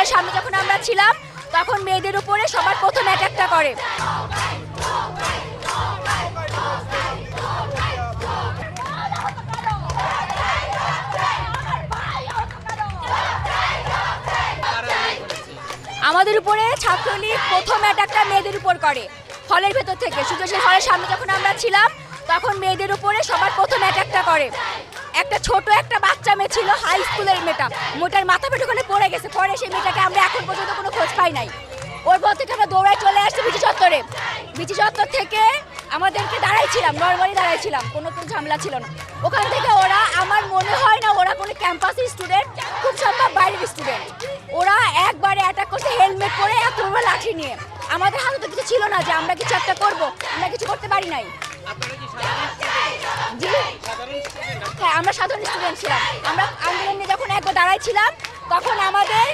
হলের সামনে যখন আমরা ছিলাম তখন মেয়েদের উপরে সবার প্রথম অ্যাটাকটা করে। আমাদের উপরে ছাত্রলীগ প্রথম অ্যাটাকটা মেয়েদের উপর করে হলের ভেতর থেকে। সূর্যশীল হলের সামনে যখন আমরা ছিলাম তখন মেয়েদের উপরে সবার প্রথম অ্যাটাকটা করে। একটা ছোট একটা বাচ্চা মেয়ে ছিল, হাই স্কুলের মেয়েটার মাথা পেটে ওখানে পড়ে গেছে। পরে সেই মেয়েটাকে আমরা এখন পর্যন্ত কোনো খোঁজ পাই নাই। ওর বল থেকে আমরা দৌড়ায় চলে আসছি বিচি চত্বরে। বিচি চত্বর থেকে আমাদেরকে দাঁড়াইছিলাম, নর্মালি দাঁড়াইছিলাম, কোনো ঝামেলা ছিল না। ওখান থেকে ওরা, আমার মনে হয় না ওরা কোনো ক্যাম্পাসের স্টুডেন্ট, খুব সম্ভব বাইরের স্টুডেন্ট। ওরা একবারে অ্যাটাক করছে হেলমেট পরে, এত বড় লাঠি নিয়ে। আমাদের হাতে তো কিছু ছিল না যে আমরা কিছু একটা করবো, আমরা কিছু করতে পারি নাই। হ্যাঁ, আমরা সাধারণ স্টুডেন্ট ছিলাম। আমরা আন্দোলনে যখন একবার দাঁড়াইছিলাম তখন আমাদের